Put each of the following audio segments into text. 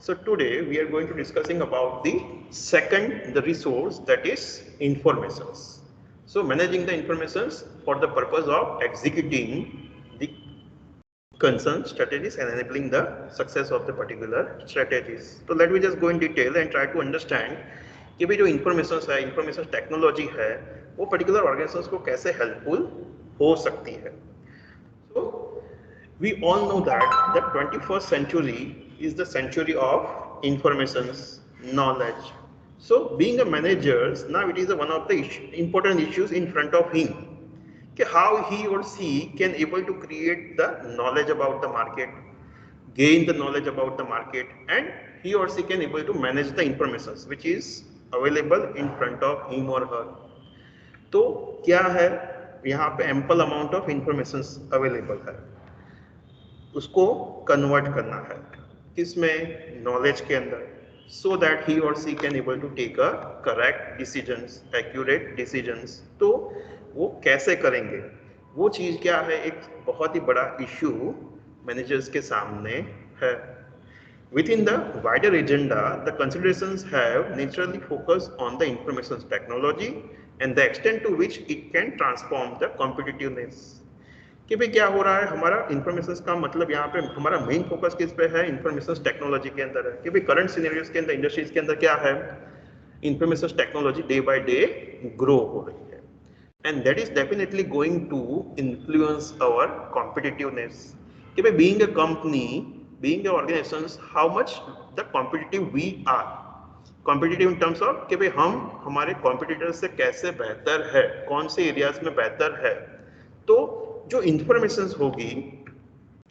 So today we are going to discussing about the resource, that is informations. So managing the informations for the purpose of executing the concerned strategies and enabling the success of the particular strategies. So let me just go in detail and try to understand कि भाई जो information technology है वो particular organizations को कैसे helpful हो सकती है. So we all know that the 21st century is the century of informations, knowledge. So being a manager, now it is one of the important issues in front of him. How he or she can able to create the knowledge about the market, gain the knowledge about the market, and he or she can able to manage the informations which is available in front of him or her. तो क्या है, यहाँ पे ample amount of informations available है, उसको convert करना है किसमें, नॉलेज के अंदर, सो दैट ही और she can able to take a correct decisions, accurate decisions. तो वो कैसे करेंगे, वो चीज़ क्या है, एक बहुत ही बड़ा इश्यू मैनेजर्स के सामने है. Within the wider agenda, the considerations have naturally focused on the information technology and the extent to which it can transform the competitiveness. कि भाई क्या हो रहा है, हमारा इंफॉर्मेशन का मतलब यहाँ पे हमारा मेन फोकस किस पे है, इंफॉर्मेशन टेक्नोलॉजी के अंदर है. कि भाई करंट सिनेरियोज के अंदर, इंडस्ट्रीज के अंदर क्या है, information technology day by day grow हो रही है, and that is definitely going to influence our competitiveness. कि भाई being a company, being a organisations, how much the competitive we are, competitive in terms of कि भाई हम हमारे competitor से कैसे बेहतर है, कौन से एरियाज में बेहतर है. तो जो इंफॉर्मेशन होगी,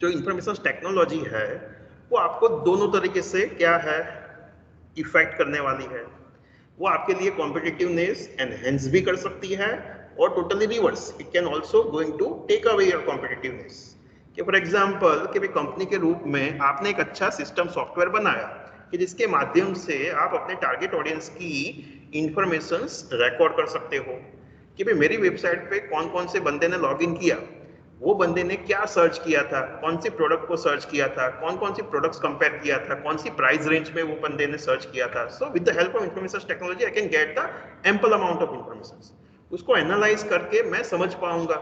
जो इंफॉर्मेशन टेक्नोलॉजी है, वो आपको दोनों तरीके से क्या है, इफेक्ट करने वाली है. वो आपके लिए कॉम्पिटिटिवनेस एनहेंस भी कर सकती है और totally reverse, it can also going to take away your competitiveness. कि फॉर एग्जाम्पल कि भाई कंपनी के रूप में आपने एक अच्छा सिस्टम सॉफ्टवेयर बनाया कि जिसके माध्यम से आप अपने टारगेट ऑडियंस की इंफॉर्मेशंस रिकॉर्ड कर सकते हो. कि भाई मेरी वेबसाइट पे कौन कौन से बंदे ने लॉगिन किया, वो बंदे ने क्या सर्च किया था, कौन सी प्रोडक्ट को सर्च किया था, कौन कौन सी प्रोडक्ट्स कंपेयर किया था, कौन सी प्राइस रेंज में वो बंदे ने सर्च किया था. So with the help of information technology I can get the ample amount of information. उसको एनालाइज करके मैं समझ पाऊंगा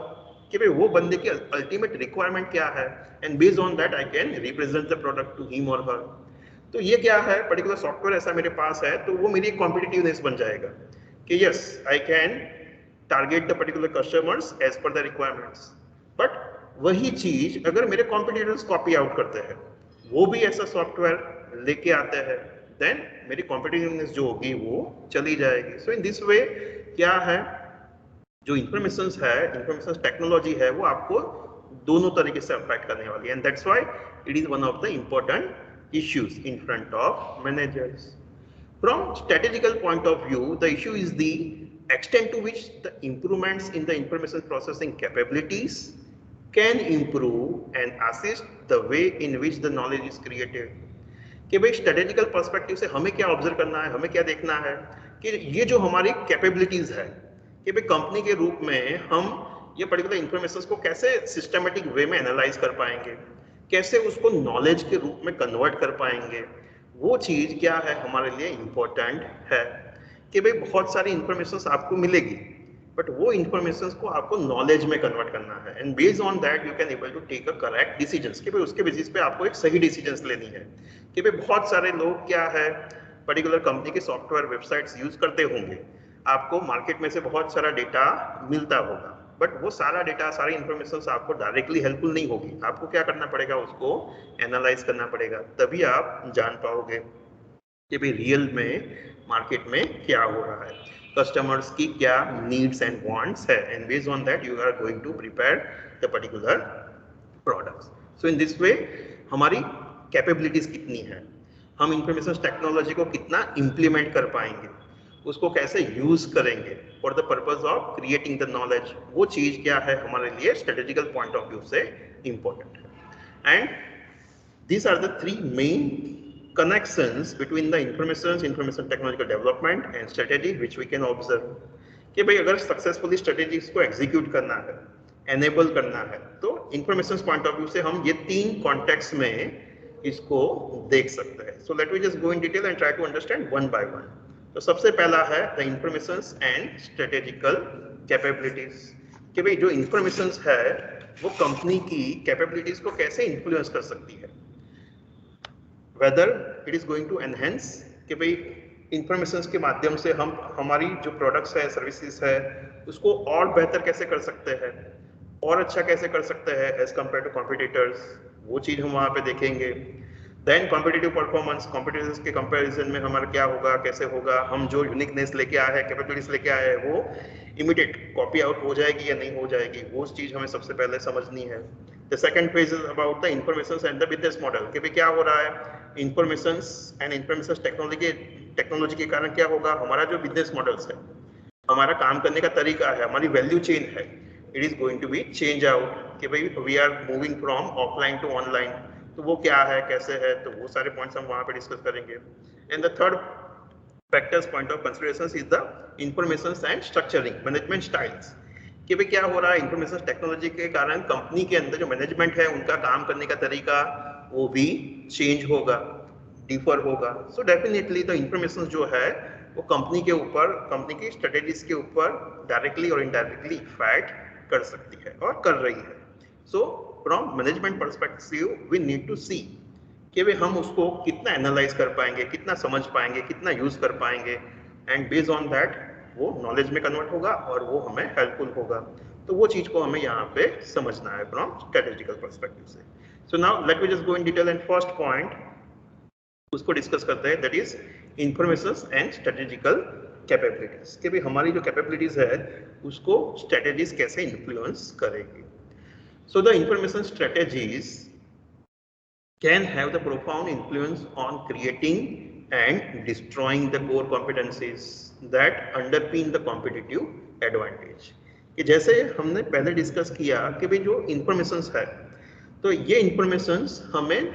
कि भाई वो बंदे की अल्टीमेट रिक्वायरमेंट क्या है, and based on that I can represent the product to him or her. तो ये क्या है, पर्टिकुलर सॉफ्टवेयर ऐसा मेरे पास है, तो वो मेरी कॉम्पिटिटिवनेस बन जाएगा कि yes I can target the particular customers as per the requirements. But वही चीज अगर मेरे कॉम्पिटिटर्स कॉपी आउट करते हैं, वो भी ऐसा सॉफ्टवेयर लेके आते हैं, देन मेरी कॉम्पिटिटिवनेस जो होगी वो चली जाएगी. सो इन दिस वे क्या है, जो इंफॉर्मेशन है, इंफॉर्मेशन टेक्नोलॉजी है, वो आपको दोनों तरीके से अफेक्ट करने वाली है, and that's why it is one of the important issues in front of managers. From strategical point of view, the issue is the extent to which the improvements in the information processing capabilities can improve and assist the way in which the knowledge is created. कि भाई strategical perspective से हमें क्या observe करना है, हमें क्या देखना है कि ये जो हमारी कैपेबिलिटीज है, कि भाई कंपनी के रूप में हम ये पर्टिकुलर इंफॉर्मेशन को कैसे सिस्टमेटिक वे में एनालाइज कर पाएंगे, कैसे उसको नॉलेज के रूप में कन्वर्ट कर पाएंगे, वो चीज क्या है हमारे लिए इम्पोर्टेंट है. कि भाई बहुत सारी इंफॉर्मेशन आपको मिलेगी, बट वो इंफॉर्मेशन को आपको नॉलेज में कन्वर्ट करना है, and based on that you can able to take a correct decisions. कि भाई उसके बेसिस पे आपको एक सही डिसीजंस लेनी है. कि भाई बहुत सारे लोग क्या है, पर्टिकुलर कंपनी के सॉफ्टवेयर वेबसाइट्स यूज करते होंगे, आपको मार्केट में से बहुत सारा डेटा मिलता होगा, बट वो सारा डेटा, सारी इंफॉर्मेशन आपको डायरेक्टली हेल्पफुल नहीं होगी. आपको क्या करना पड़ेगा, उसको एनालाइज करना पड़ेगा, तभी आप जान पाओगे कि भाई रियल में मार्केट में क्या हो रहा है, कस्टमर्स की क्या नीड्स एंड वांट्स है, and based on that you are going to prepare the particular products. So in this way हमारी कैपेबिलिटीज कितनी है, हम इंफॉर्मेशन टेक्नोलॉजी को कितना इम्प्लीमेंट कर पाएंगे, उसको कैसे यूज करेंगे for the purpose of creating the knowledge, वो चीज क्या है हमारे लिए स्ट्रेटेजिकल पॉइंट ऑफ व्यू से इंपॉर्टेंट है. And these are the three main connections between the information technological development and strategy which we can observe. कि भाई अगर सक्सेसफुली स्ट्रेटेजीज को एग्जीक्यूट करना है, एनेबल करना है, तो इंफॉर्मेशन पॉइंट ऑफ व्यू से हम ये तीन कॉन्टेक्स्ट में इसको देख सकते हैं. So let me just go in detail and try to understand one by one. तो सबसे पहला है the informations and strategical capabilities कि भाई जो इंफॉर्मेशंस है वो कंपनी की कैपेबिलिटीज को कैसे इन्फ्लुएंस कर सकती है, whether it is going to enhance कि भाई इंफॉर्मेशंस के माध्यम से हम हमारी जो प्रोडक्ट्स है सर्विसेज है उसको और बेहतर कैसे कर सकते हैं और अच्छा कैसे कर सकते हैं एज कम्पेयर टू कॉम्पिटिटर्स, वो चीज हम वहां पे देखेंगे। देन कॉम्पिटिटिव परफॉर्मेंस, कॉम्पिटिटर्स के कंपैरिजन में हमारा क्या होगा, कैसे होगा, हम जो यूनिकनेस लेके आए हैं, कैपेबिलिटीज लेके आए हैं वो इमीडिएट कॉपी आउट हो जाएगी या नहीं हो जाएगी, वो चीज हमें सबसे पहले समझनी है। The second phase is about the information and the business model कि भाई क्या हो रहा है इंफॉर्मेशन एंड इंफॉर्मेशन टेक्नोलॉजी के कारण क्या होगा, हमारा जो बिजनेस मॉडल्स है, हमारा काम करने का तरीका है, हमारी वैल्यू चेन है, it is going to be change out कि भाई we are moving from offline to online, तो वो क्या है, कैसे है, तो वो सारे पॉइंट्स हम वहां पे डिस्कस करेंगे। And the third factors point of consideration is the information and structuring management styles कि भाई क्या हो रहा है इंफॉर्मेशन टेक्नोलॉजी के कारण कंपनी के अंदर जो मैनेजमेंट है उनका काम करने का तरीका वो भी चेंज होगा, डिफर होगा। सो डेफिनेटली द इंफॉर्मेशन जो है वो कंपनी के ऊपर, कंपनी की स्ट्रेटेजीज के ऊपर डायरेक्टली और इनडायरेक्टली इफेक्ट कर सकती है और कर रही है। So from management perspective we need to see कि भाई हम उसको कितना एनालाइज कर पाएंगे, कितना समझ पाएंगे, कितना यूज कर पाएंगे, एंड बेस्ड ऑन दैट वो नॉलेज में कन्वर्ट होगा और वो हमें हेल्पफुल होगा। तो वो चीज को हमें यहाँ पे समझना है फ्रॉम स्ट्रेटेजिकल पर्सपेक्टिव से। So now let me just go in detail and first point उसको डिस्कस करते हैं, that is information and strategical capabilities कि भाई हमारी जो कैपेबिलिटीज है उसको स्ट्रेटेजीज कैसे इन्फ्लुएंस करेगी। सो the information strategies can have the profound influence on creating and destroying the core competencies that underpin the competitive advantage। कि जैसे हमने पहले डिस्कस किया कि भाई जो इंफॉर्मेशंस है तो ये इंफॉर्मेशंस हमें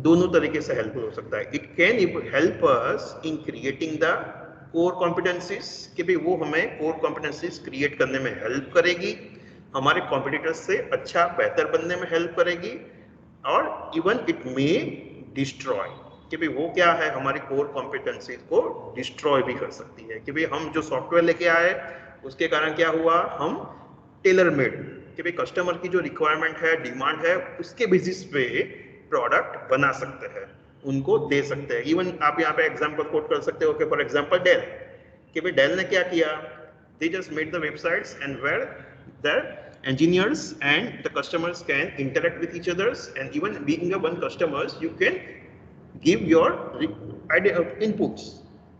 दोनों तरीके से हेल्पफुल हो सकता है। It can help us in creating the core competencies कि भाई वो हमें कोर कॉम्पिटेंसीज क्रिएट करने में हेल्प करेगी, हमारे कॉम्पिटिटर्स से अच्छा बेहतर बनने में हेल्प करेगी, और इवन इट मे डिस्ट्रॉय कि भाई वो क्या है हमारी कोर कॉम्पिटेंसीज को डिस्ट्रॉय भी कर सकती है कि भाई हम जो सॉफ्टवेयर लेके आए उसके कारण क्या हुआ, हम टेलर मेड कि भाई कस्टमर की जो रिक्वायरमेंट है, डिमांड है, उसके बेसिस पे प्रोडक्ट बना सकते हैं, उनको दे सकते हैं। इवन आप यहाँ पे एग्जांपल कोट कर सकते हो कि फॉर एग्जांपल डेल कि भाई डेल ने क्या किया, they just made the websites and where their engineers and the customers can interact with each others, and even being a one customers you can give your idea inputs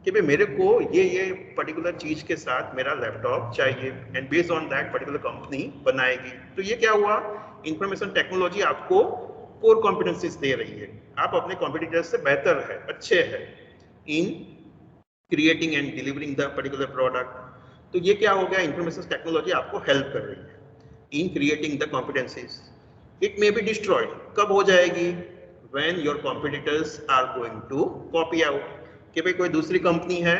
कि भाई मेरे को ये पर्टिकुलर चीज के साथ मेरा लैपटॉप चाहिए, and based on that particular company बनाएगी। तो ये क्या हुआ, इंफॉर्मेशन टेक्नोलॉजी आपको कोर कॉम्पिटेंसीज दे रही है, आप अपने कॉम्पिटिटर्स से बेहतर है, अच्छे है in creating and delivering the particular product. तो ये क्या हो गया, इंफॉर्मेशन टेक्नोलॉजी आपको हेल्प कर रही है in creating the competencies. It may be destroyed. कब हो जाएगी, when your competitors are going to copy out कि भाई कोई दूसरी कंपनी है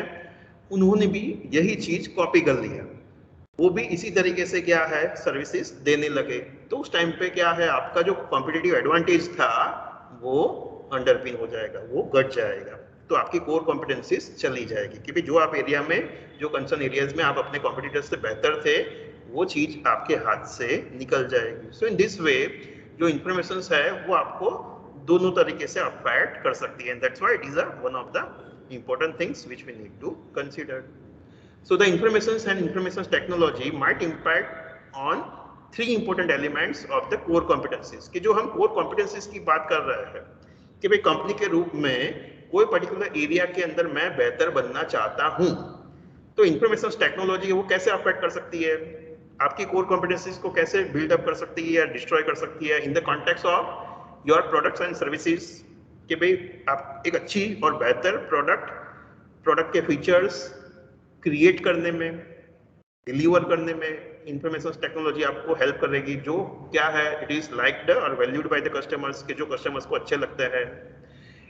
उन्होंने भी यही चीज कॉपी कर लिया, वो भी इसी तरीके से क्या है सर्विसेज देने लगे, तो उस टाइम पे क्या है आपका जो कॉम्पिटिटिव एडवांटेज था वो अंडरपिन हो जाएगा, वो घट जाएगा, तो आपकी कोर कॉम्पिटेंसीज चली जाएगी कि भाई जो आप एरिया में, जो कंसर्न एरियाज में आप अपने कॉम्पिटिटर्स से बेहतर थे वो चीज आपके हाथ से निकल जाएगी। सो इन दिस वे जो इंफॉर्मेशन है वो आपको दोनों तरीके से अफेक्ट कर सकती है, and that's why it is one of the important things which we need to consider. So the information and information technology might impact on three important elements of the core competencies कि जो हम core competencies की बात कर रहे हैं कि भाई कंपनी के रूप में कोई पर्टिकुलर एरिया के अंदर मैं बेहतर बनना चाहता हूं, तो इंफॉर्मेशन टेक्नोलॉजी वो कैसे अफेक्ट कर सकती है, आपकी कोर कॉम्पिटेंसीज को कैसे बिल्डअप कर सकती है या डिस्ट्रॉय कर सकती है in the context of your products and services कि भाई आप एक अच्छी और बेहतर प्रोडक्ट के फीचर्स क्रिएट करने में, डिलीवर करने में इंफॉर्मेशन टेक्नोलॉजी आपको हेल्प करेगी, जो क्या है इट इज लाइक्ड और वैल्यूड बाय द कस्टमर्स के जो कस्टमर्स को अच्छे लगते हैं।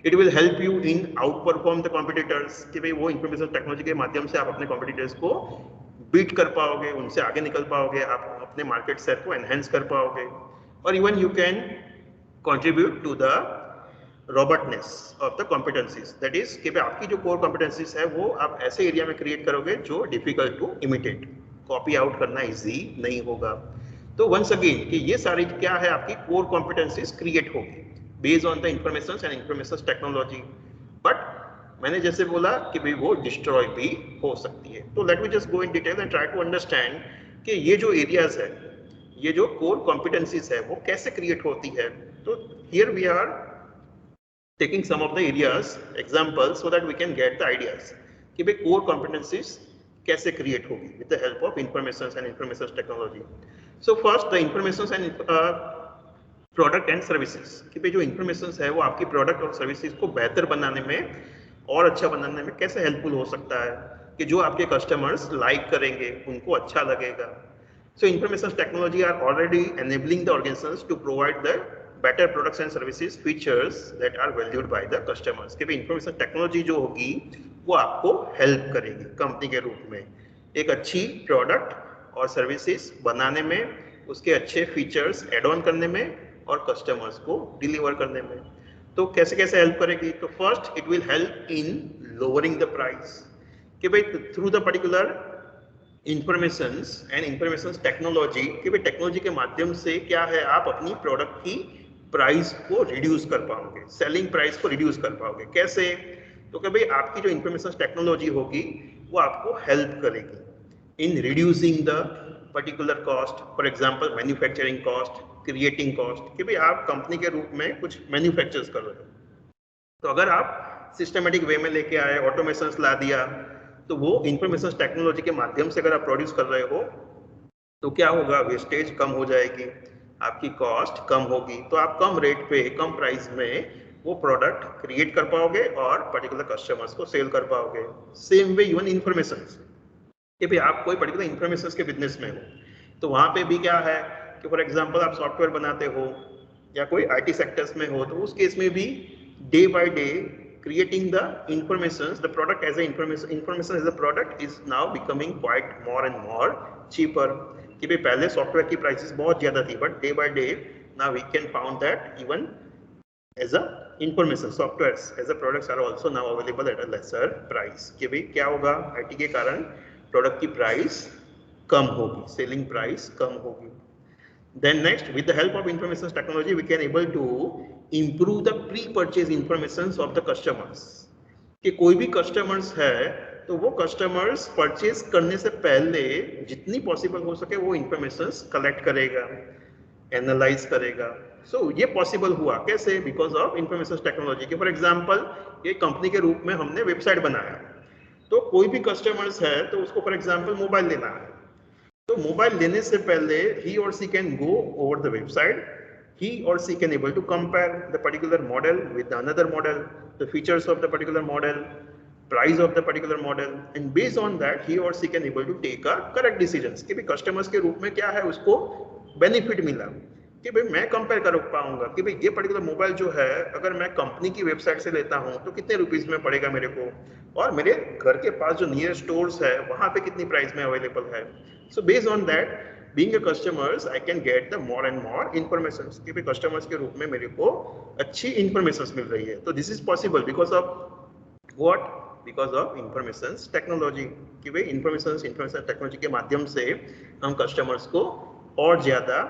It will help you in out perform the competitors कि भाई वो इंफॉर्मेशन टेक्नोलॉजी के माध्यम से आप अपने कॉम्पिटिटर्स को बीट कर पाओगे, उनसे आगे निकल पाओगे, आप अपने मार्केट शेयर को एनहेंस कर पाओगे, और even you can contribute to the robustness of the competencies, that is कि भाई आपकी जो कोर कॉम्पिटेंसीज है वो आप ऐसे एरिया में क्रिएट करोगे जो difficult to imitate, copy out करना इजी नहीं होगा। तो वंस अगेन कि ये सारी क्या है आपकी कोर कॉम्पिटेंसीज क्रिएट होगी based on the information and information technology. But मैंने जैसे बोला कि भाई वो डिस्ट्रॉय भी हो सकती है। तो let me just go in detail and try to understand कि ये जो एरियाज है, ये जो कोर कॉम्पिटेंसीज है वो कैसे क्रिएट होती है। तो here we are taking some of the areas examples so that we can get the ideas कि भाई core competencies कैसे create होगी with the help of information and information technology. So first the information and product and services कि भाई जो information है वो आपकी product और services को बेहतर बनाने में और अच्छा बनाने में कैसे helpful हो सकता है कि जो आपके customers like करेंगे, उनको अच्छा लगेगा। So information technology are already enabling the organizations to provide the better products and services features that are valued by the customers कि भाई इंफॉर्मेशन टेक्नोलॉजी जो होगी वो आपको हेल्प करेगी कंपनी के रूप में एक अच्छी प्रोडक्ट और सर्विसेज बनाने में, उसके अच्छे फीचर्स एड ऑन करने में और कस्टमर्स को डिलीवर करने में। तो कैसे कैसे हेल्प करेगी? तो first it will help in lowering the price कि भाई through the particular information and information technology कि भाई टेक्नोलॉजी के माध्यम से क्या है आप अपनी प्रोडक्ट की प्राइस को रिड्यूस कर पाओगे, सेलिंग प्राइस को रिड्यूस कर पाओगे। कैसे? तो कि भाई आपकी जो इंफॉर्मेशन टेक्नोलॉजी होगी वो आपको हेल्प करेगी in reducing the particular cost, for example manufacturing cost, creating cost कि भाई आप कंपनी के रूप में कुछ मैन्युफैक्चर्स कर रहे हो, तो अगर आप सिस्टमेटिक वे में लेके आए, ऑटोमेशन ला दिया, तो वो इंफॉर्मेशन टेक्नोलॉजी के माध्यम से अगर आप प्रोड्यूस कर रहे हो तो क्या होगा, वेस्टेज कम हो जाएगी, आपकी कॉस्ट कम होगी, तो आप कम रेट पे कम प्राइस में वो प्रोडक्ट क्रिएट कर पाओगे और पर्टिकुलर कस्टमर्स को सेल कर पाओगे। सेम वे इवन इंफॉर्मेशन कि भाई आप कोई पर्टिकुलर इंफॉर्मेशन के बिजनेस में हो तो वहाँ पे भी क्या है कि फॉर एग्जांपल आप सॉफ्टवेयर बनाते हो या कोई आईटी सेक्टर्स में हो, तो उस केस में भी day by day creating the information, the product as a information as a product is now becoming quite more and more cheaper कि भाई पहले सॉफ्टवेयर की प्राइसेस बहुत ज्यादा थी, but day by day now we can found that even as a information softwares as a products are also now available at a lesser price कि भाई क्या होगा, आईटी के कारण प्रोडक्ट की प्राइस कम होगी, सेलिंग प्राइस कम होगी। Then next, with the help of information technology, we can able to improve the pre-purchase informations of the customers. कि कोई भी कस्टमर्स है तो वो कस्टमर्स परचेज करने से पहले जितनी पॉसिबल हो सके वो इंफॉर्मेशंस कलेक्ट करेगा, एनालाइज करेगा। सो ये पॉसिबल हुआ कैसे? बिकॉज ऑफ इंफॉर्मेशन टेक्नोलॉजी के। फॉर एग्जांपल ये कंपनी के रूप में हमने वेबसाइट बनाया, तो कोई भी कस्टमर्स है तो उसको फॉर एग्जांपल मोबाइल लेना है, तो मोबाइल लेने से पहले he or she can go over the website, he or she can able to compare the particular model with another model, the features of the particular model, price of the particular model, and based on that he or she can able to take a correct decisions कि भाई customers के रूप में क्या है उसको benefit मिला कि भाई मैं कंपेयर कर पाऊंगा कि भाई ये पर्टिकुलर मोबाइल जो है अगर मैं कंपनी की वेबसाइट से लेता हूं तो कितने रुपीस में पड़ेगा मेरे को, और मेरे घर के पास जो नियर स्टोर्स है वहां पे कितनी प्राइस में अवेलेबल है। So based on that, being a customers, I can get the more and more information कि भाई कस्टमर्स के रूप में मेरे को अच्छी इंफॉर्मेशन मिल रही है। तो this is possible because of what? Because of information technology कि भाई इंफॉर्मेशन टेक्नोलॉजी के माध्यम से हम कस्टमर्स को और ज्यादा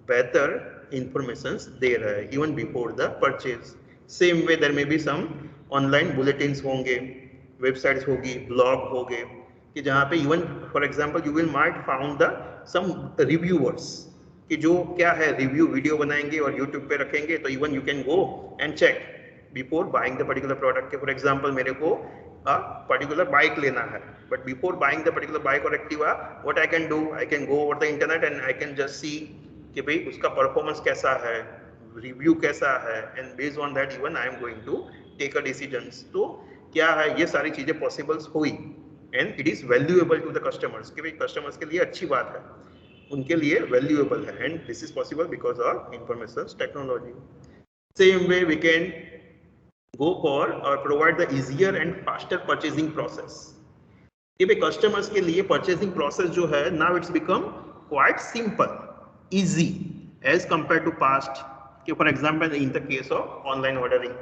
बेहतर इंफॉर्मेशन दे रहा है even before the purchase. Same way there may be some online bulletins होंगे, वेबसाइट्स होगी, ब्लॉग होंगे कि जहाँ पे even for example you will might found the some reviewers कि जो क्या है रिव्यू वीडियो बनाएंगे और यूट्यूब पे रखेंगे, तो even you can go and check before buying the particular product के। फॉर एग्जांपल मेरे को पर्टिकुलर बाइक लेना है, but before buying the particular bike और Activa what I can do, I can go over the internet and I can just see कि भाई उसका performance कैसा है, रिव्यू कैसा है, and based on that even I am going to take a decisions. तो क्या है ये सारी चीजें पॉसिबल हुई and it is valuable to the customers कि भाई कस्टमर्स के लिए अच्छी बात है, उनके लिए वैल्यूएबल है, and this is possible because of information technology. Same way we can go for और provide the easier and faster purchasing process कि भाई कस्टमर्स के लिए परचेजिंग प्रोसेस जो है now it's become quite simple, easy as compared to past कि for example in the case of online ordering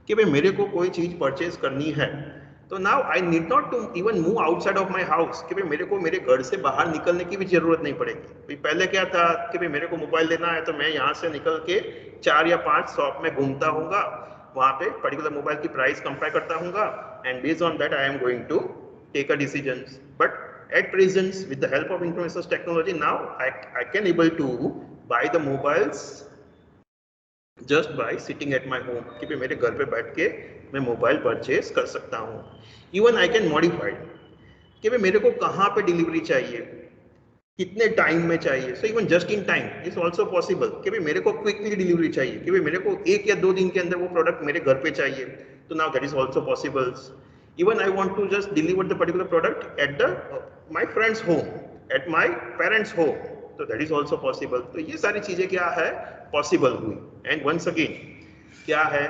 कि भाई मेरे को कोई चीज परचेज करनी है तो now I need not to even move outside of my house कि भाई मेरे को मेरे घर से बाहर निकलने की भी जरूरत नहीं पड़ेगी। भाई पहले क्या था कि भाई मेरे को मोबाइल लेना है तो मैं यहाँ से निकल के 4 या 5 शॉप में घूमता हूँगा, वहाँ पे पर्टिकुलर मोबाइल की प्राइस कंपेयर करता हूँगा and based on that I am going to take a decisions. But at present with the help of information technology now I can able to buy the mobiles just by sitting at my home कि भाई मेरे घर पे बैठ के मैं mobile purchase कर सकता हूँ। इवन आई कैन मॉडिफाई कि भाई मेरे को कहाँ पे डिलीवरी चाहिए, कितने टाइम में चाहिए। So even just in time is also possible कि भाई मेरे को क्विकली डिलीवरी चाहिए कि भाई मेरे को 1 या 2 दिन के अंदर वो प्रोडक्ट मेरे घर पे चाहिए, तो now that is also possible. Even I want to just deliver the particular product at the my friend's home, at my parents' home, so that is also possible। तो ये सारी चीजें क्या है पॉसिबल हुई एंड वंस अगेन क्या है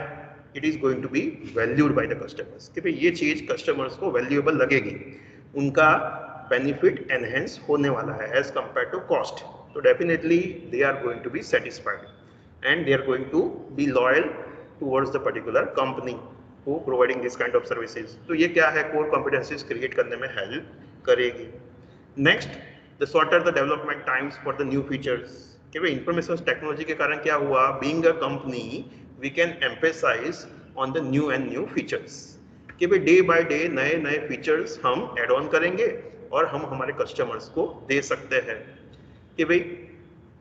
it is going to be valued by the customers कि भाई ये चीज कस्टमर्स को वैल्यूएबल लगेगी, उनका बेनिफिट एनहेंस होने वाला है एज कंपेयर टू कॉस्ट। तो definitely they are going to be satisfied and they are going to be loyal towards the particular company who providing this kind of services। तो ये क्या है कोर कॉम्पिटेंसीज क्रिएट करने में help करेगी। Next the shorter the development times for the new features कि भाई information technology के कारण क्या हुआ, being a company we can emphasise on the new and new features कि भाई डे बाय डे नए नए फीचर्स हम एड ऑन करेंगे और हम हमारे कस्टमर्स को दे सकते हैं। कि भाई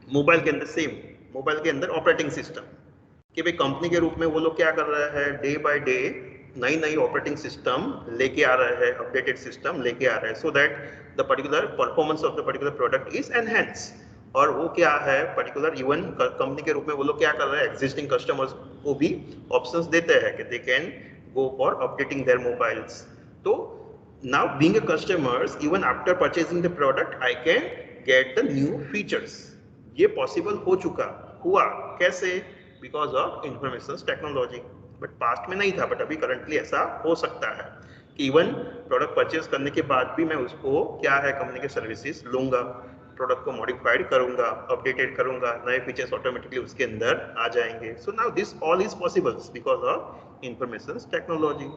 मोबाइल के अंदर सेम मोबाइल के अंदर ऑपरेटिंग सिस्टम कि भाई कंपनी के रूप में वो लोग क्या कर रहे हैं डे बाय डे नई नई ऑपरेटिंग सिस्टम लेके आ रहे हैं, अपडेटेड सिस्टम लेके आ रहे हैं so that the particular performance of the particular product is enhance. और वो क्या है पर्टिकुलर इवन कंपनी के रूप में वो लोग क्या कर रहे हैं एग्जिस्टिंग कस्टमर्स को भी ऑप्शंस देते हैं कि they can go for updating their mobiles. तो now being a customers even after purchasing the product I can get the new features. ये पॉसिबल हो चुका हुआ कैसे, because of information technology. But past में नहीं था, बट अभी करंटली ऐसा हो सकता है कि इवन प्रोडक्ट परचेज करने के बाद भी मैं उसको क्या है कंपनी के सर्विसेज लूंगा, प्रोडक्ट को मॉडिफाइड करूंगा, अपडेटेड करूंगा, नए फीचर्स ऑटोमेटिकली उसके अंदर आ जाएंगे। So now this all is possible because of information technology.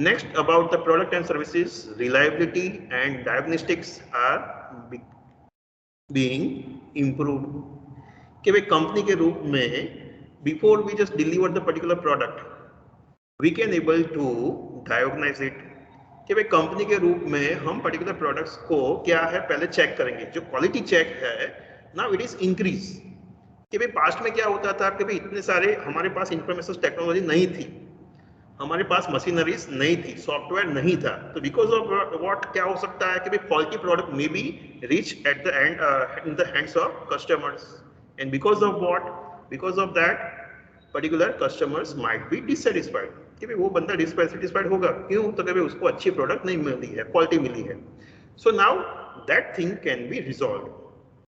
Next about the product and services reliability and diagnostics are being improved कि भाई कंपनी के रूप में before we just deliver the particular product we can able to diagnose it कि भाई company के रूप में हम पर्टिकुलर प्रोडक्ट्स को क्या है पहले चेक करेंगे। जो क्वालिटी चेक है नाउ इट इज इंक्रीज कि भाई पास्ट में क्या होता था कि भाई इतने सारे हमारे पास इंफॉर्मेशन टेक्नोलॉजी नहीं थी, हमारे पास मशीनरीज नहीं थी, सॉफ्टवेयर नहीं था। तो बिकॉज ऑफ व्हाट क्या हो सकता है कि भाई faulty product may be reach at the and in the hands of customers and because of what because of that particular customers might be dissatisfied कि भाई वो बंदा dissatisfied होगा क्यों, तो कि भाई उसको अच्छी प्रोडक्ट नहीं मिली है, क्वालिटी मिली है। So now that thing can be resolve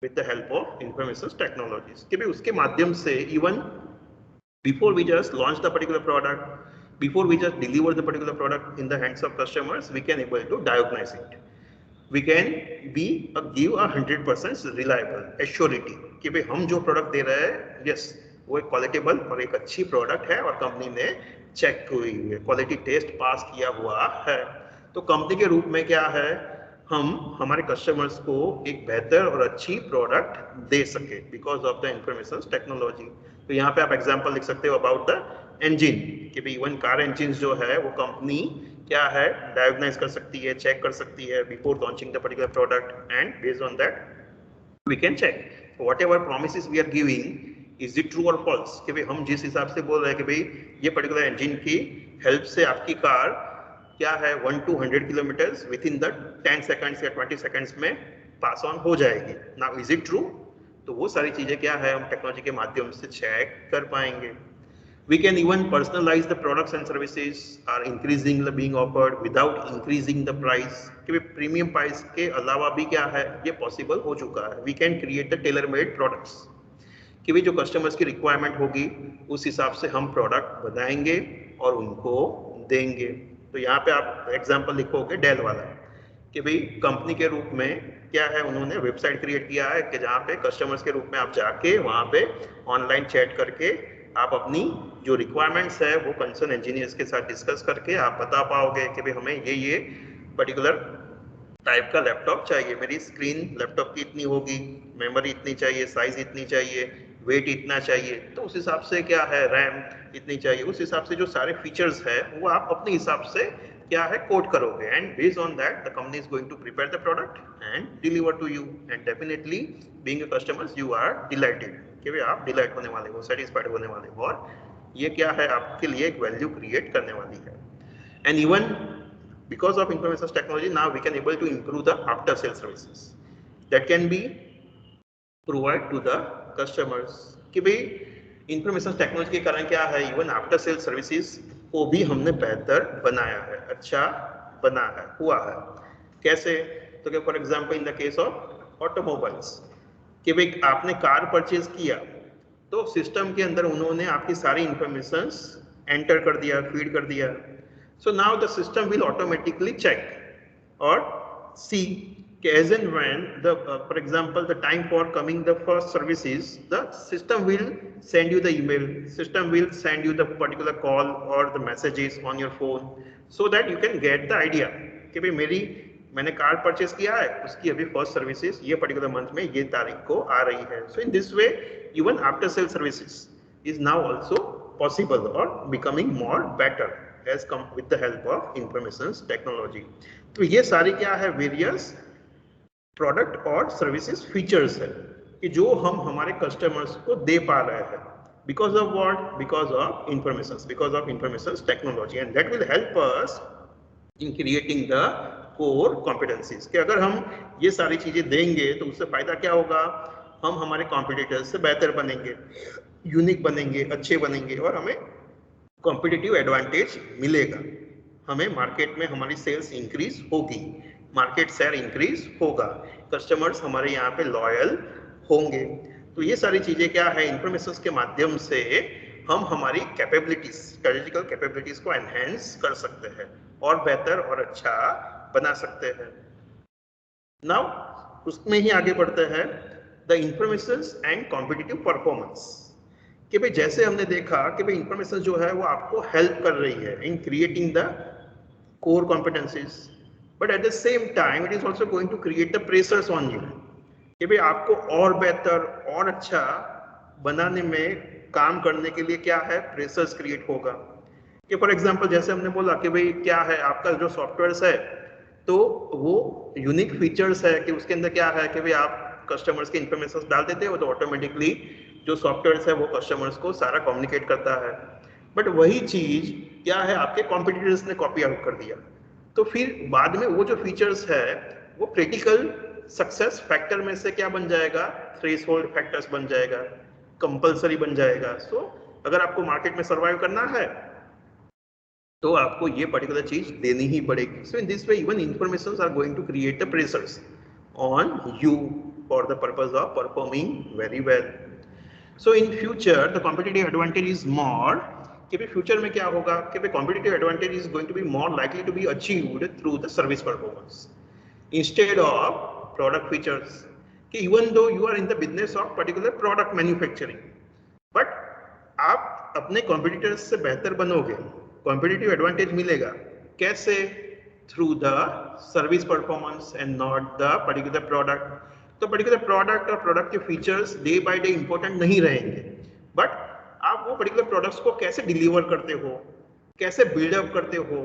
with the help of information technologies कि भाई उसके माध्यम से even before we just launch the particular product, before we just deliver the particular product in the hands of customers we can able to diagnose it, we can be give a 100% reliable assurity कि भाई हम जो product दे रहे हैं yes वो एक क्वालिटेबल और एक अच्छी प्रोडक्ट है और कंपनी ने चेक हुई है, क्वालिटी टेस्ट पास किया हुआ है। तो कंपनी के रूप में क्या है हम हमारे कस्टमर्स को एक बेहतर और अच्छी प्रोडक्ट दे सके because of the information technology. तो यहाँ पे आप एग्जांपल लिख सकते हो अबाउट द इंजन कि भाई इवन कार इंजन जो है वो कंपनी क्या है डायग्नाइज कर सकती है, चेक कर सकती है before launching the particular product and based on that we can check whatever promises we are giving is it true or false कि भाई हम जिस हिसाब से बोल रहे हैं कि भाई ये पर्टिकुलर इंजन की हेल्प से आपकी कार क्या है 1 to 100 kilometres with in the 10 seconds या 20 सेकंड्स में पास ऑन हो जाएगी। Now is it true? तो वो सारी चीजें क्या है हम टेक्नोलॉजी के माध्यम से चेक कर पाएंगे। We can even personalize the products and services are increasing being offered without increasing the price कि प्रीमियम प्राइस के अलावा भी क्या है ये पॉसिबल हो चुका है। We can create the tailor made products कि भाई जो कस्टमर्स की रिक्वायरमेंट होगी उस हिसाब से हम प्रोडक्ट बनाएंगे और उनको देंगे। तो यहाँ पे आप एग्जांपल लिखोगे डेल वाला कि भाई कंपनी के रूप में क्या है, उन्होंने वेबसाइट क्रिएट किया है कि जहाँ पे कस्टमर्स के रूप में आप जाके वहाँ पे ऑनलाइन चैट करके आप अपनी जो रिक्वायरमेंट्स है वो कंसर्न इंजीनियर्स के साथ डिस्कस करके आप बता पाओगे कि भाई हमें ये पर्टिकुलर टाइप का लैपटॉप चाहिए, मेरी स्क्रीन लैपटॉप की इतनी होगी, मेमोरी इतनी चाहिए, साइज इतनी चाहिए, वेट इतना चाहिए, तो उस हिसाब से क्या है रैम इतनी चाहिए, उस हिसाब से जो सारे फीचर्स है वो आप अपने हिसाब से क्या है कोड करोगे, and based on that the company is going to prepare the product and deliver to you, and definitely being a customers you are delighted कि भाई आप डिलाइट होने वाले हो, सेटिस्फाइड होने वाले हो, और ये क्या है आपके लिए एक वैल्यू क्रिएट करने वाली है। And even because of information technology now we can able to improve the after sales services that can be provide to the customers कि भाई इंफॉर्मेशन टेक्नोलॉजी के कारण क्या है इवन आफ्टर सेल सर्विसेज को भी हमने बेहतर बनाया है, अच्छा बना है, हुआ है। कैसे, तो क्या for example in the case of automobiles कि भाई आपने कार परचेज किया तो सिस्टम के अंदर उन्होंने आपकी सारी इंफॉर्मेशन एंटर कर दिया, फीड कर दिया। So now the system will automatically check or see as and when the for example the time for coming the first services, the system will send you the email, system will send you the particular call or the messages on your phone so that you can get the idea कि भाई मैंने car purchase किया है, उसकी अभी first services ये particular month में ये तारीख को आ रही है। So in this way even after sale services is now also possible और becoming more better as come with the help of information technology। तो ये सारी क्या है वेरियस प्रोडक्ट और सर्विसेज फीचर्स है कि जो हम हमारे कस्टमर्स को दे पा रहे हैं because of what, because of information technology, and that will help us in creating the core competencies कि अगर हम ये सारी चीजें देंगे तो उससे फायदा क्या होगा, हम हमारे कॉम्पिटिटर्स से बेहतर बनेंगे, यूनिक बनेंगे, अच्छे बनेंगे, और हमें कॉम्पिटिटिव एडवांटेज मिलेगा, हमें मार्केट में हमारी सेल्स इंक्रीज होगी, मार्केट शेयर इंक्रीज होगा, कस्टमर्स हमारे यहाँ पे लॉयल होंगे। तो ये सारी चीजें क्या है इंफॉर्मेशन के माध्यम से हम हमारी कैपेबिलिटीज, स्ट्रेटेजिकल कैपेबिलिटीज को एनहेंस कर सकते हैं और बेहतर और अच्छा बना सकते हैं। नाउ उसमें ही आगे बढ़ते हैं the information and competitive performance कि भाई जैसे हमने देखा कि भाई इंफॉर्मेशन जो है वो आपको हेल्प कर रही है in creating the core competencies, but at the same time it is also going to create the pressures on you कि भाई आपको और बेहतर और अच्छा बनाने में काम करने के लिए क्या है प्रेशर्स क्रिएट होगा। कि फॉर एग्जांपल जैसे हमने बोला कि भाई क्या है आपका जो सॉफ्टवेयर है तो वो यूनिक फीचर्स है कि उसके अंदर क्या है कि भाई आप कस्टमर्स के इंफॉर्मेशन डाल देते हो तो ऑटोमेटिकली जो सॉफ्टवेयर है वो कस्टमर्स को सारा कम्युनिकेट करता है, बट वही चीज क्या है आपके कॉम्पिटिटर्स ने कॉपी आउट कर दिया, तो फिर बाद में वो जो फीचर्स है वो क्रिटिकल सक्सेस फैक्टर में से क्या बन जाएगा, थ्रेशोल्ड फैक्टर्स बन जाएगा, कंपलसरी बन जाएगा। सो अगर आपको मार्केट में सर्वाइव करना है तो आपको ये पर्टिकुलर चीज देनी ही पड़ेगी। So in this way even informations are going to create the pressures on you for the purpose of performing very well. So in future the competitive advantage is more कि भाई फ्यूचर में क्या होगा कि भाई competitive advantage is going to be more likely to be achieved through the service performance instead of product features कि even though you are in the business of particular product manufacturing but आप अपने competitors से बेहतर बनोगे, competitive advantage मिलेगा कैसे, through the service performance and not the particular product। तो particular product और प्रोडक्ट के features day by day important नहीं रहेंगे, बट आप वो पर्टिकुलर प्रोडक्ट्स को कैसे डिलीवर करते हो, कैसे बिल्डअप करते हो,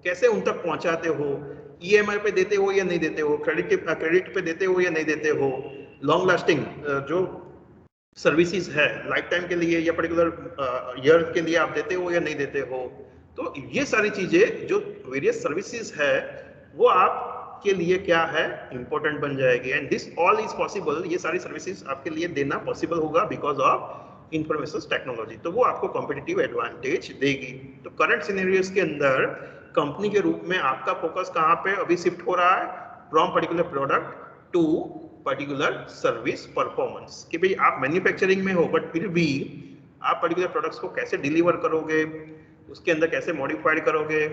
कैसे उन तक पहुंचाते हो, ईएमआई पे देते हो या नहीं देते हो, क्रेडिट पे देते हो या नहीं देते हो, लॉन्ग लास्टिंग जो सर्विसेज है लाइफ टाइम के लिए या पर्टिकुलर ईयर के लिए आप देते हो या नहीं देते हो। तो ये सारी चीजें जो वेरियस सर्विसेज है वो आप के लिए क्या है इंपॉर्टेंट बन जाएगी, and this all is possible, ये सारी सर्विसेज आपके लिए देना पॉसिबल होगा बिकॉज ऑफ इंफॉर्मेशन टेक्नोलॉजी, तो वो आपको कॉम्पिटिटिव एडवांटेज देगी। तो करंट सिनेरियोस के अंदर कंपनी के रूप में आपका फोकस कहाँ पे अभी शिफ्ट हो रहा है, from particular product to particular service performance कि भाई आप मैन्युफैक्चरिंग में हो बट फिर भी आप पर्टिकुलर प्रोडक्ट्स को कैसे डिलीवर करोगे, उसके अंदर कैसे मॉडिफाइड करोगे,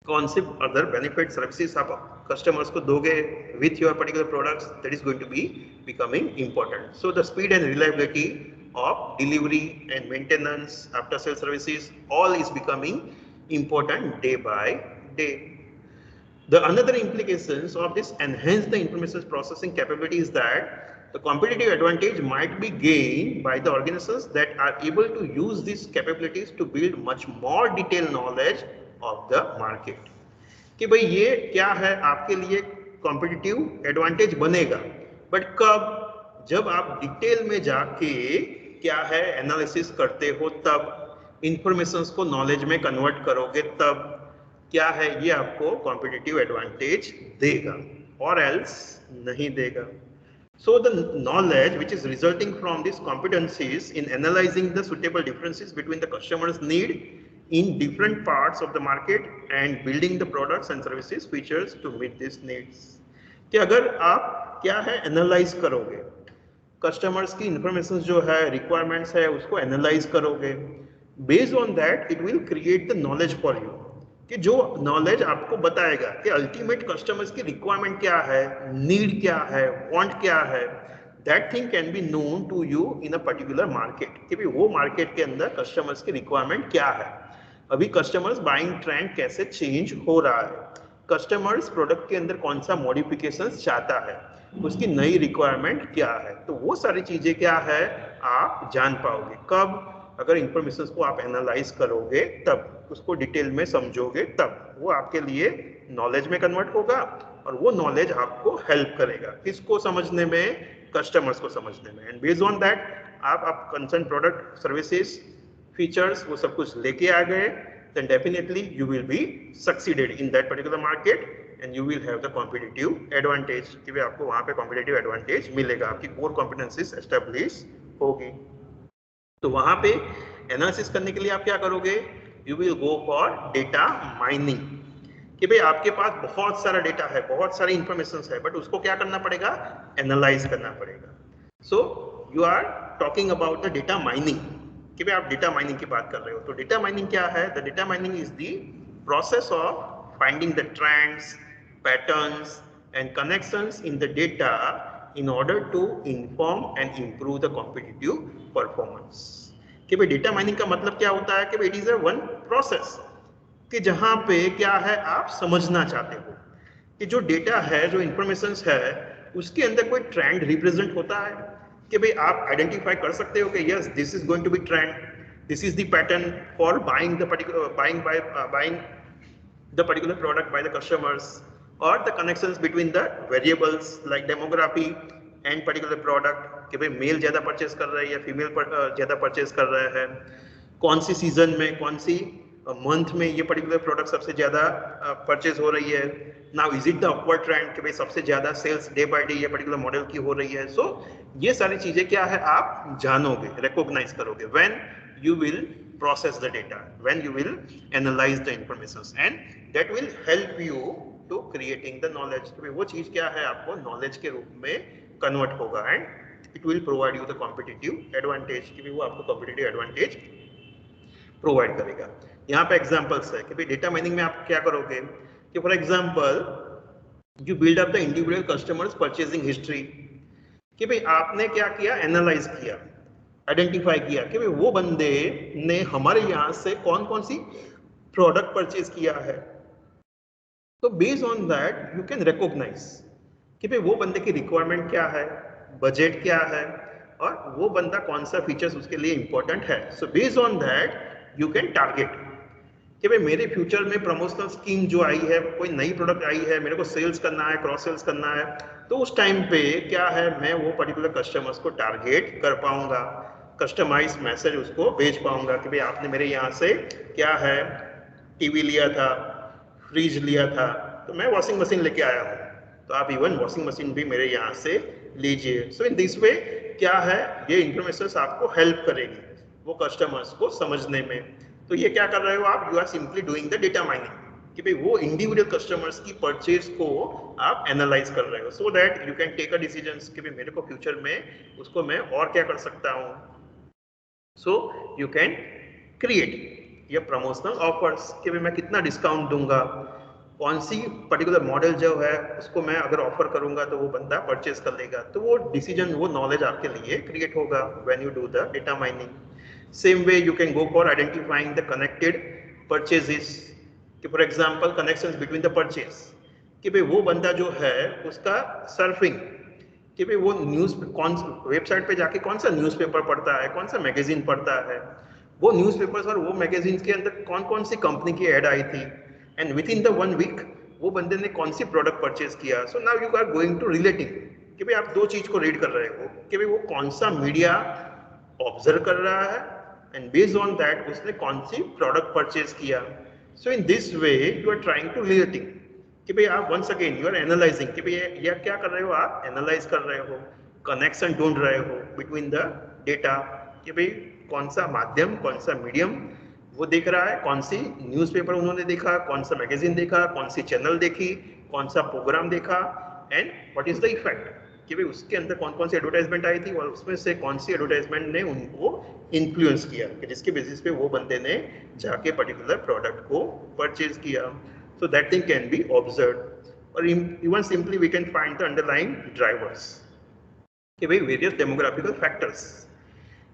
कौन से अदर बेनिफिट सर्विसेज आप कस्टमर्स को दोगे with your particular products, that is going to be becoming important. So the speed and reliability of delivery and maintenance after sales services all is becoming important day by day. The another implications of this enhance the information processing capability is that the competitive advantage might be gained by the organizations that are able to use these capabilities to build much more detailed knowledge of the market. कि भाई ये क्या है आपके लिए competitive advantage बनेगा, but कब, जब आप डिटेल में जाके क्या है एनालिसिस करते हो, तब इंफॉर्मेशंस को नॉलेज में कन्वर्ट करोगे, तब क्या है ये आपको कॉम्पिटिटिव एडवांटेज देगा, और एल्स नहीं देगा. So the knowledge which is resulting from these competencies in analyzing the suitable differences between the customer's need in different parts of the market and building the products and services features to meet these needs. कि अगर आप क्या है analyse करोगे, customers की information जो है requirements है उसको एनालाइज करोगे, based on that it will create the knowledge for you, कि जो नॉलेज आपको बताएगा कि अल्टीमेट कस्टमर्स की रिक्वायरमेंट क्या है, नीड क्या है, वांट क्या है, that thing can be known to you in a particular market, कि भाई वो मार्केट के अंदर कस्टमर्स की रिक्वायरमेंट क्या है, अभी कस्टमर्स बाइंग ट्रेंड कैसे चेंज हो रहा है, कस्टमर्स प्रोडक्ट के अंदर कौन सा मॉडिफिकेशन चाहता है, उसकी नई रिक्वायरमेंट क्या है, तो वो सारी चीजें क्या है आप जान पाओगे कब, अगर इंफॉर्मेशन को आप एनालाइज करोगे, तब उसको डिटेल में समझोगे, तब वो आपके लिए नॉलेज में कन्वर्ट होगा, और वो नॉलेज आपको हेल्प करेगा किसको समझने में, कस्टमर्स को समझने में, एंड बेस्ड ऑन दैट आप कंसर्न प्रोडक्ट सर्विसेज फीचर्स वो सब कुछ लेके आ गए, then definitely you will be succeeded in that particular market and you will have the competitive advantage, कि भाई आपको वहां पे competitive advantage मिलेगा, आपकी core competencies establish होगी. तो वहां पे एनालिसिस करने के लिए आप क्या करोगे, you will go for data mining, कि भाई आपके पास बहुत सारा डेटा है, बहुत सारी इंफॉर्मेशन है, बट उसको क्या करना पड़ेगा, एनालाइज करना पड़ेगा. So you are talking about the data mining, कि भाई आप डेटा माइनिंग की बात कर रहे हो. तो डेटा माइनिंग क्या है, the data mining is the process of finding the trends, patterns and connections in the data in order to inform and improve the competitive performance. कि भाई डेटा माइनिंग का मतलब क्या होता है, कि भाई it is a one process, कि जहां पे क्या है आप समझना चाहते हो कि जो डेटा है, जो इंफॉर्मेशन है, उसके अंदर कोई ट्रेंड रिप्रेजेंट होता है, कि भाई आप आइडेंटिफाई कर सकते हो कि yes this is going to be trend, this is the pattern for buying the particular buying the particular product by the customers, or the connections between the variables like demography and particular product, कि भाई mail ज्यादा purchase कर रहा है या female ज्यादा purchase कर रहा है, कौन सी सीजन में, कौन सी मंथ में ये पर्टिकुलर प्रोडक्ट सबसे ज्यादा परचेज हो रही है. Now is it the upward trend, कि भाई सबसे ज्यादा सेल्स डे बाय डे ये पर्टिकुलर मॉडल की हो रही है. सो ये सारी चीजें क्या है आप जानोगे, रिकॉग्नाइज करोगे when you will process the data, when you will analyze the information, and that will help you to creating the knowledge. तो वो चीज क्या है आपको नॉलेज के रूप में कन्वर्ट होगा, and it will provide you the competitive advantage, कि वो आपको कॉम्पिटिटिव एडवांटेज प्रोवाइड करेगा. यहाँ पे एग्जांपल्स है कि भाई डेटा माइनिंग में आप क्या करोगे, कि for example you build up the individual customers purchasing history, कि भाई आपने क्या किया, एनालाइज किया, आइडेंटिफाई किया कि भाई वो बंदे ने हमारे यहाँ से कौन कौन सी प्रोडक्ट परचेज किया है. तो based on that you can recognise कि भाई वो बंदे की रिक्वायरमेंट क्या है, बजट क्या है, और वो बंदा कौन सा फीचर्स उसके लिए इंपॉर्टेंट है. So based on that you can target कि भाई मेरे फ्यूचर में प्रमोशनल स्कीम जो आई है, कोई नई प्रोडक्ट आई है, मेरे को सेल्स करना है, क्रॉस सेल्स करना है, तो उस टाइम पे क्या है मैं वो पर्टिकुलर कस्टमर्स को टारगेट कर पाऊंगा, कस्टमाइज मैसेज उसको भेज पाऊंगा कि भाई आपने मेरे यहाँ से क्या है टीवी लिया था, फ्रिज लिया था, तो मैं वॉशिंग मशीन लेके आया हूँ, तो आप इवन वॉशिंग मशीन भी मेरे यहाँ से लीजिए. सो इन दिस वे क्या है ये इंफॉर्मेशन आपको हेल्प करेगी वो कस्टमर्स को समझने में. तो ये क्या कर रहे हो आप, you are simply doing the data mining, कि भाई वो इंडिविजुअल कस्टमर्स की परचेज को आप एनालाइज कर रहे हो, so that you can take a decisions कि भाई मेरे को फ्यूचर में उसको मैं और क्या कर सकता हूँ. सो यू कैन क्रिएट या प्रमोशनल ऑफर्स कि भाई मैं कितना डिस्काउंट दूंगा, कौन सी पर्टिकुलर मॉडल जो है उसको मैं अगर ऑफर करूंगा तो वो बंदा परचेज कर लेगा। तो वो डिसीजन, वो नॉलेज आपके लिए क्रिएट होगा when you do the data mining. Same way you can go for identifying the connected purchases कि for example connections between the purchase कि भाई वो बंदा जो है उसका सर्फिंग कि भाई वो न्यूज़ कौन वेबसाइट पे जाके कौन सा न्यूज़पेपर पढ़ता है, कौन सा मैगजीन पढ़ता है, वो न्यूज़पेपर्स और वो मैगजीन्स के अंदर कौन कौन सी कंपनी की ऐड आई थी, and within the 1 week वो बंदे ने कौन सी प्रोडक्ट परचेज किया। So now you are going to relating कि भाई आप दो चीज को रीड कर रहे हो कि भाई वो कौन सा मीडिया ऑब्जर्व कर रहा है एंड बेस्ड ऑन दैट उसने कौन सी प्रोडक्ट परचेज किया। So in this way you are trying to relating कि भाई आप once again you are analysing कि भाई ये क्या कर रहे हो, आप एनालाइज कर रहे हो, कनेक्शन ढूंढ रहे हो बिटवीन द डेटा कि भाई कौन सा माध्यम, कौन सा मीडियम वो देख रहा है, कौन सी न्यूज़पेपर उन्होंने देखा, कौन सा मैगजीन देखा, कौन सी चैनल देखी, कौन सा प्रोग्राम देखा, and what is the effect कि भाई उसके अंदर कौन कौन सी एडवर्टाइजमेंट आई थी और उसमें से कौन सी एडवर्टाइजमेंट ने उनको इन्फ्लुएंस किया कि जिसके बेसिस पे वो बंदे ने जाके पर्टिकुलर प्रोडक्ट को परचेज किया। So that thing can be observe और even simply we can find the underlying drivers कि भाई वेरियस डेमोग्राफिकल फैक्टर्स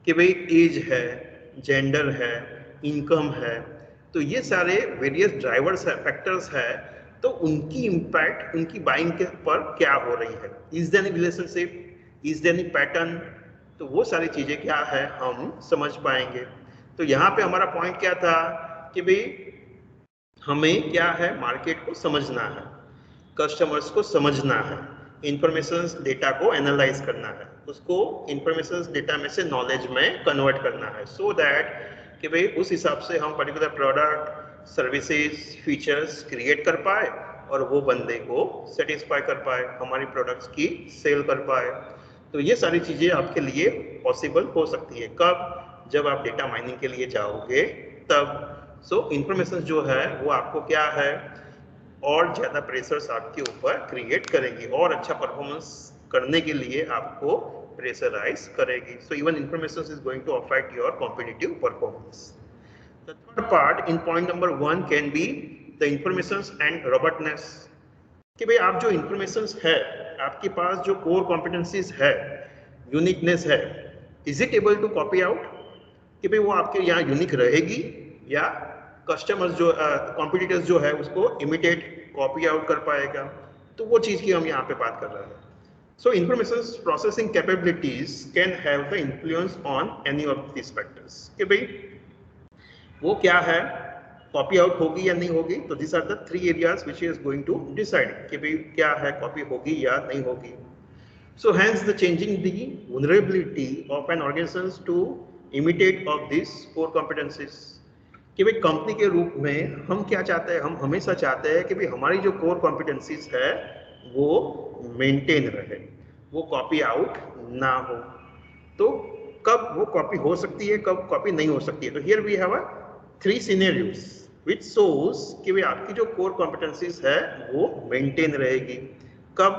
कि भाई एज है, जेंडर है, इनकम है, तो ये सारे वेरियस ड्राइवर्स है, फैक्टर्स है, तो उनकी इम्पैक्ट उनकी बाइंग के पर क्या हो रही है, is there any relationship, is there any pattern, तो वो सारी चीजें क्या है हम समझ पाएंगे। तो यहाँ पे हमारा पॉइंट क्या था कि भाई हमें क्या है मार्केट को समझना है, कस्टमर्स को समझना है, इंफॉर्मेशन डेटा को एनालाइज करना है, उसको इंफॉर्मेशन डेटा में से नॉलेज में कन्वर्ट करना है सो दैट कि भाई उस हिसाब से हम particular product, services, features create कर पाए और वो बंदे को सेटिस्फाई कर पाए, हमारी प्रोडक्ट्स की सेल कर पाए। तो ये सारी चीजें आपके लिए पॉसिबल हो सकती है कब, जब आप डेटा माइनिंग के लिए जाओगे तब। सो इंफॉर्मेशन जो है वो आपको क्या है और ज्यादा प्रेशर्स आपके ऊपर क्रिएट करेगी और अच्छा परफॉर्मेंस करने के लिए आपको प्रेशराइज करेगी। So even information is going to affect your competitive performance. The third part in point number 1 can be the information and robustness कि भाई आप जो इंफॉर्मेशन है, आपके पास जो कोर कॉम्पिटेंसीज है, यूनिकनेस है, is it able to copy out कि भाई वो आपके यहाँ यूनिक रहेगी या कस्टमर्स जो कॉम्पिटिटर्स जो है उसको इमिटेट कॉपी आउट कर पाएगा। तो वो चीज की हम यहाँ पे बात कर रहे हैं। सो information processing capabilities can have the influence on any of this factors कि भाई वो क्या है, कॉपी आउट होगी या नहीं होगी। तो this are the 3 areas which is going to decide कि भाई क्या है, कॉपी होगी या नहीं होगी। So hence the changing the vulnerability of an organisation to imitate of this core competencies कि भाई कंपनी के रूप में हम क्या चाहते हैं, हम हमेशा चाहते हैं कि भाई हमारी जो कोर कॉम्पिटेंसीज है वो मेंटेन रहे, वो कॉपी आउट ना हो। तो कब वो कॉपी हो सकती है, कब कॉपी नहीं हो सकती है। तो here we have 3 scenarios which shows कि भाई आपकी जो कोर कॉम्पिटेंसीज है वो मेंटेन रहेगी। कब?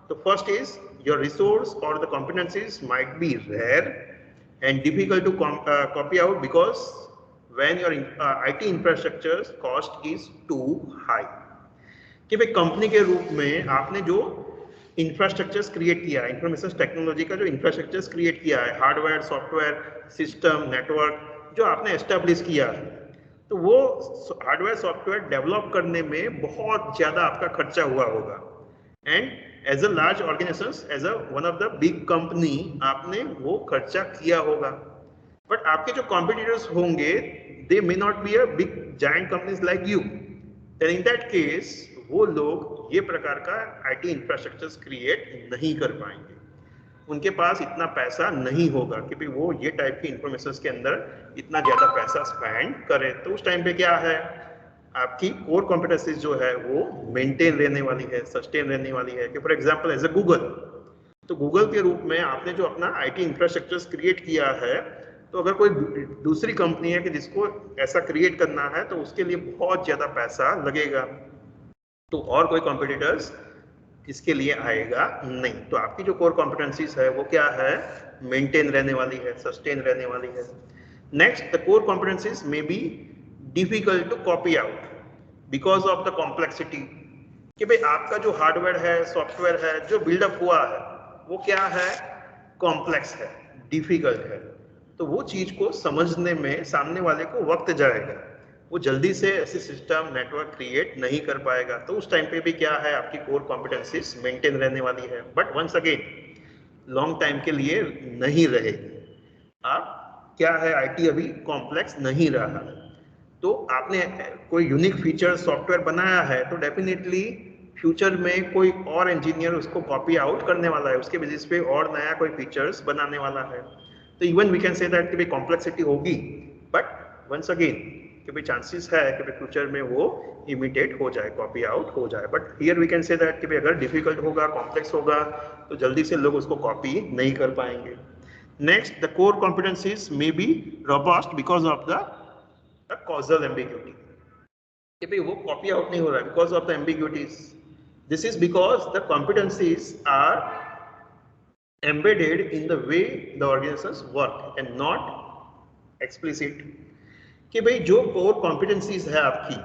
तो first is your resource or the competencies might be rare and difficult to copy out because when your IT infrastructure cost is too high कि भाई कंपनी के रूप में आपने जो इंफ्रास्ट्रक्चर्स क्रिएट किया है, इंफॉर्मेशन टेक्नोलॉजी का जो इंफ्रास्ट्रक्चर्स क्रिएट किया है, हार्डवेयर, सॉफ्टवेयर, सिस्टम, नेटवर्क जो आपने एस्टेब्लिश किया है, तो वो हार्डवेयर सॉफ्टवेयर डेवलप करने में बहुत ज्यादा आपका खर्चा हुआ होगा। And as a large organisation, as a one of the big company आपने वो खर्चा किया होगा। बट आपके जो कॉम्पिटिटर्स होंगे they may not be a big giant companies like you, then in that case वो लोग ये प्रकार का आईटी इंफ्रास्ट्रक्चर क्रिएट नहीं कर पाएंगे, उनके पास इतना पैसा नहीं होगा कि भाई वो ये टाइप की इंफॉर्मेशन के अंदर इतना ज्यादा पैसा स्पेंड करे। तो उस टाइम पे क्या है, आपकी कोर कॉम्पिटेंसीज जो है वो मेंटेन रहने वाली है, सस्टेन रहने वाली है। कि for example as a Google, तो गूगल के रूप में आपने जो अपना आईटी इंफ्रास्ट्रक्चर क्रिएट किया है, तो अगर कोई दूसरी कंपनी है कि जिसको ऐसा क्रिएट करना है तो उसके लिए बहुत ज्यादा पैसा लगेगा, तो और कोई कॉम्पिटिटर्स इसके लिए आएगा नहीं। तो आपकी जो कोर कॉम्पिटेंसीज है वो क्या है, मेंटेन रहने वाली है, सस्टेन रहने वाली है। Next, the core competencies may be difficult to copy out because of the complexity, कि भाई आपका जो हार्डवेयर है, सॉफ्टवेयर है, जो बिल्डअप हुआ है वो क्या है, कॉम्प्लेक्स है, डिफिकल्ट है। तो वो चीज को समझने में सामने वाले को वक्त जाएगा, वो जल्दी से ऐसे सिस्टम नेटवर्क क्रिएट नहीं कर पाएगा। तो उस टाइम पे भी क्या है, आपकी कोर कॉम्पिटेंसीज मेंटेन रहने वाली है, but once again long time के लिए नहीं रहेगी। आप क्या है, आईटी अभी कॉम्प्लेक्स नहीं रहा है, तो आपने कोई यूनिक फीचर सॉफ्टवेयर बनाया है तो डेफिनेटली फ्यूचर में कोई और इंजीनियर उसको कॉपी आउट करने वाला है, उसके बेसिस पे और नया कोई फीचर्स बनाने वाला है। तो even we can say that कि भाई कॉम्प्लेक्सिटी होगी, बट वंस अगेन कि भाई चांसेस है कि भाई फ्यूचर में वो इमिटेट हो जाए, कॉपी आउट हो जाए। But here we can say that कि भाई अगर डिफिकल्ट होगा, कॉम्प्लेक्स होगा, तो जल्दी से लोग उसको कॉपी नहीं कर पाएंगे। Next, the core competencies may B robust because of the causal ambiguity, कि भाई वो कॉपी आउट नहीं हो रहा है because of the ambiguities. This is because the competencies are embedded in the way the organizations work and not explicit, कि भाई जो core competencies है आपकी,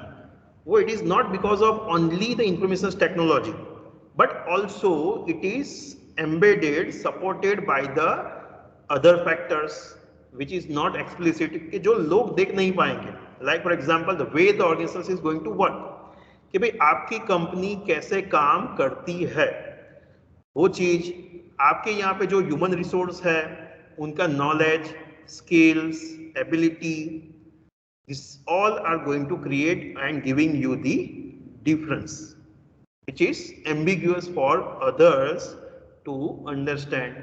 वो it is not because of only the information technology but also it is embedded, supported by the other factors which is not explicit, कि जो लोग देख नहीं पाएंगे। like for example the way the organization is going to work, कि भाई आपकी company कैसे काम करती है, वो चीज आपके यहाँ पे जो ह्यूमन रिसोर्स है उनका knowledge, skills, ability, this all are going to create and giving you the difference which is ambiguous for others to understand.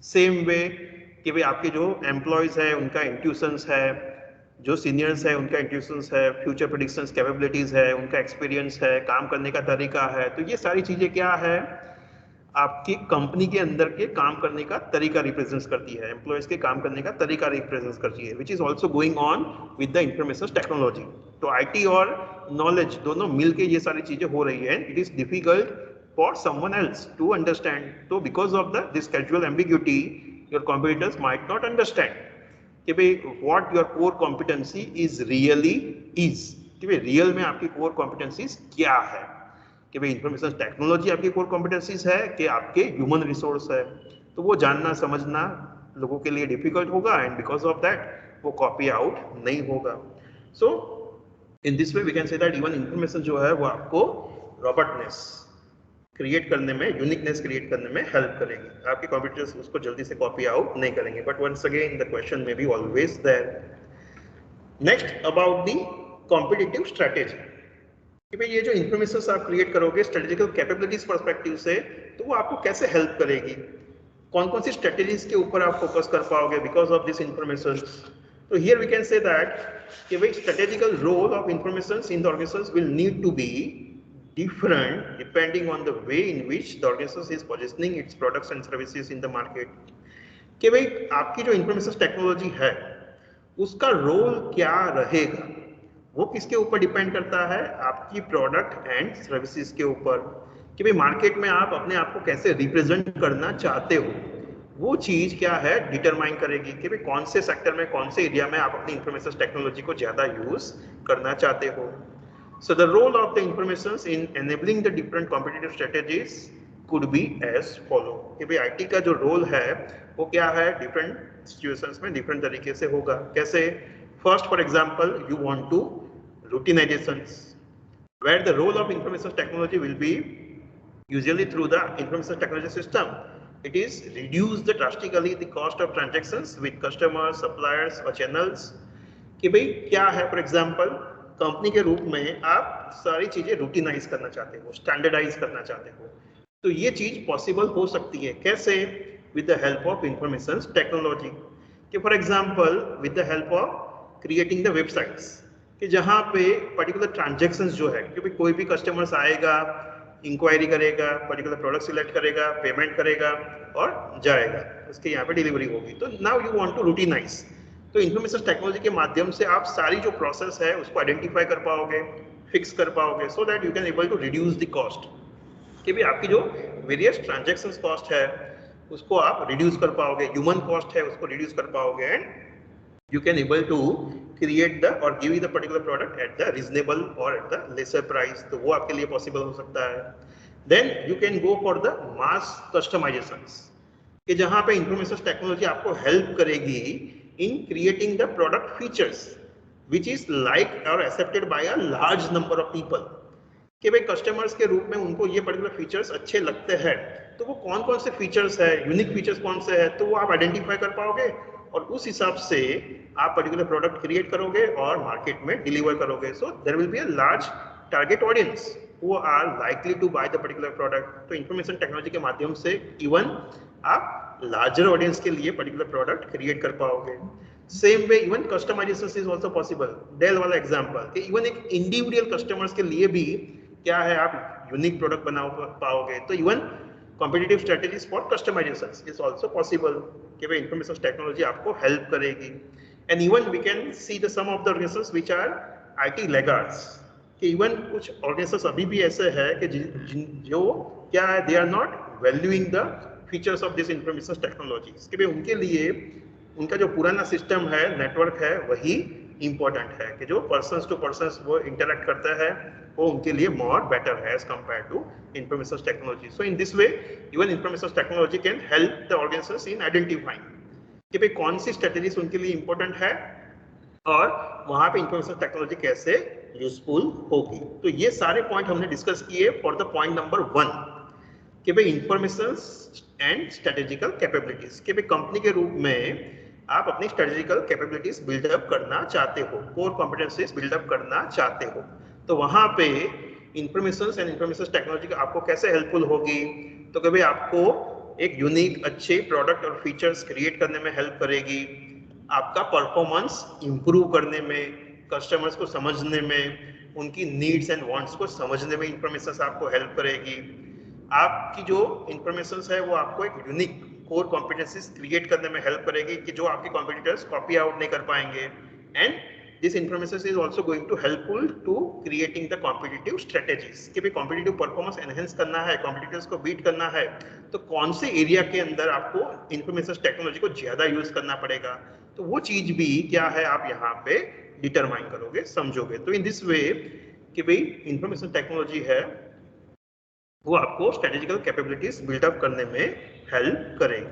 Same way कि भाई आपके जो एम्प्लॉयज है उनका इंट्यूशंस है, जो सीनियर्स है उनका इंट्यूशंस है, फ्यूचर प्रेडिक्शंस, कैपेबिलिटीज है, उनका एक्सपीरियंस है, काम करने का तरीका है। तो ये सारी चीजें क्या है, आपकी कंपनी के अंदर के काम करने का तरीका रिप्रेजेंट करती है, एम्प्लॉयज के काम करने का तरीका रिप्रेजेंट करती है, which is also going on with the information technology. तो आईटी और नॉलेज दोनों मिलके ये सारी चीजें हो रही है। It is difficult for someone else to understand. तो because of the this casual ambiguity your competitors might not understand कि भाई what your core competency is really is, कि भाई रियल में आपकी कोर कॉम्पिटेंसीज क्या है, कि भाई इंफॉर्मेशन टेक्नोलॉजी आपकी कोर कॉम्पिटेंसीज है कि आपके ह्यूमन रिसोर्स है। तो वो जानना समझना लोगों के लिए डिफिकल्ट होगा एंड बिकॉज ऑफ दैट वो कॉपी आउट नहीं होगा। So in this way we can say that even information जो है वो आपको रॉबर्टनेस क्रिएट करने में, यूनिकनेस क्रिएट करने में हेल्प करेगी। आपके कॉम्पिटिटर्स उसको जल्दी से कॉपी आउट नहीं करेंगे, but once again the question may be always there. Next, about the competitive strategy, कि भाई ये जो इंफॉर्मेशन आप क्रिएट करोगे स्ट्रेटेजिकल कैपेबिलिटीज पर्सपेक्टिव से, तो वो आपको कैसे हेल्प करेगी, कौन कौन सी स्ट्रेटेजीज के ऊपर आप फोकस कर पाओगे बिकॉज ऑफ दिस इंफॉर्मेशन। तो here we can say that कि भाई strategical role of information in the organization will need to be different depending on the way in which the organization is positioning its products and services in the market, कि भाई आपकी जो information technology है उसका role क्या रहेगा, वो किसके ऊपर डिपेंड करता है, आपकी प्रोडक्ट एंड सर्विसेज के ऊपर, कि भाई मार्केट में आप अपने आप को कैसे रिप्रेजेंट करना चाहते हो, वो चीज क्या है डिटरमाइन करेगी कि भाई कौन से सेक्टर में, कौन से एरिया में आप अपनी इंफॉर्मेशन टेक्नोलॉजी को ज्यादा यूज करना चाहते हो। So the role of the informations in enabling the different competitive strategies could be as follow, कि भाई आईटी का जो रोल है वो क्या है, डिफरेंट सिचुएशंस में डिफरेंट तरीके से होगा। कैसे, first for example you want to routinizations, where the role of information technology will be usually through the information technology system. It is reduce the drastically the cost of transactions with customers, suppliers or channels, कि भाई क्या है, for example company के रूप में आप सारी चीजें रूटीनाइज करना चाहते हो, स्टैंडर्डाइज करना चाहते हो, तो ये चीज पॉसिबल हो सकती है। कैसे, with the help of information technology, कि for example with the help of creating the websites, कि जहाँ पे पर्टिकुलर ट्रांजेक्शंस जो है, क्योंकि कोई भी कस्टमर्स आएगा, इंक्वायरी करेगा, पर्टिकुलर प्रोडक्ट सिलेक्ट करेगा, पेमेंट करेगा और जाएगा, उसके यहाँ पे डिलीवरी होगी। तो नाउ यू वांट टू रूटीनाइज, तो इंफॉर्मेशन टेक्नोलॉजी के माध्यम से आप सारी जो प्रोसेस है उसको आइडेंटिफाई कर पाओगे, फिक्स कर पाओगे, so that you can able to reduce the cost, कि भी आपकी जो वेरियस ट्रांजैक्शंस कॉस्ट है उसको आप रिड्यूस कर पाओगे, ह्यूमन कॉस्ट है उसको रिड्यूस कर पाओगे and you can able to create the or give you the particular product at the reasonable or at the lesser price, तो वो आपके लिए possible हो सकता है. Then you can go for the mass customizations, कि जहाँ पे information technology आपको help करेगी in creating the product features which is liked or accepted by a large number of people. कि भाई कस्टमर्स के रूप में उनको ये पर्टिकुलर फीचर्स अच्छे लगते हैं, तो वो कौन कौन से फीचर्स है, यूनिक फीचर्स कौन से है, तो वो आप आइडेंटिफाई कर पाओगे और उस हिसाब से आप पर्टिकुलर प्रोडक्ट क्रिएट करोगे और मार्केट में डिलीवर करोगे. So there will be a large target audience who are likely to buy the particular product. तो इंफॉर्मेशन टेक्नोलॉजी के माध्यम से इवन आप लार्जर ऑडियंस के लिए पर्टिकुलर प्रोडक्ट क्रिएट कर पाओगे. Same way even customization is also possible. Dell वाला एग्जांपल कि इवन एक इंडिविजुअल कस्टमर्स के लिए भी क्या है, आप यूनिक प्रोडक्ट बना पाओगे. तो even competitive strategies for customizations is also possible कि भाई इंफॉर्मेशन टेक्नोलॉजी आपको हेल्प करेगी. And even we can see the some of the organizations which are IT laggards, कि इवन कुछ ऑर्गेनाइजेशंस अभी भी ऐसे हैं कि जो क्या है, they are not valuing the features of this information technologies, कि भाई उनके लिए उनका जो पुराना सिस्टम है, नेटवर्क है, वही इम्पोर्टेंट है, कि जो पर्सन टू पर्सन वो इंटरेक्ट करता है वो उनके लिए मोर बेटर है as compare to information technology. So in this way even information technology can help the organizations in identifying कि भाई कौन सी स्ट्रेटेजीज उनके लिए इंपॉर्टेंट है और वहां पे इंफॉर्मेशन टेक्नोलॉजी कैसे यूजफुल होगी. तो ये सारे पॉइंट हमने डिस्कस किए फॉर द पॉइंट नंबर 1 कि भाई इंफॉर्मेशन एंड स्ट्रेटेजिकल कैपेबिलिटीज, कि भाई कंपनी के रूप में आप अपनी स्ट्रेटेजिकल कैपेबिलिटीज बिल्डअप करना चाहते हो, कोर कॉम्पिटेंसीज बिल्डअप करना चाहते हो, तो वहां पे इंफॉर्मेशन एंड इंफॉर्मेशन टेक्नोलॉजी आपको कैसे हेल्पफुल होगी. तो कभी आपको एक यूनिक अच्छे प्रोडक्ट और फीचर्स क्रिएट करने में हेल्प करेगी, आपका परफॉर्मेंस इंप्रूव करने में, कस्टमर्स को समझने में, उनकी नीड्स एंड वांट्स को समझने में इंफॉर्मेशन आपको हेल्प करेगी. आपकी जो इंफॉर्मेशन है वो आपको एक यूनिक कोर कॉम्पिटेंसीज क्रिएट करने में हेल्प करेगी कि जो आपके कॉम्पिटिटर्स कॉपी आउट नहीं कर पाएंगे. And this information is also going to helpful to creating the competitive strategies, कि भाई कॉम्पिटिटिव परफॉर्मेंस एनहेंस करना है, कॉम्पिटिटर्स को बीट करना है, तो कौन से एरिया के अंदर आपको इंफॉर्मेशन टेक्नोलॉजी को ज्यादा यूज करना पड़ेगा, तो वो चीज भी क्या है आप यहाँ पे डिटरमाइन करोगे, समझोगे. तो इन दिस वे कि भाई इंफॉर्मेशन टेक्नोलॉजी है वो आपको स्ट्रेटेजिकल कैपेबिलिटीज बिल्डअप करने में हेल्प करेंगे.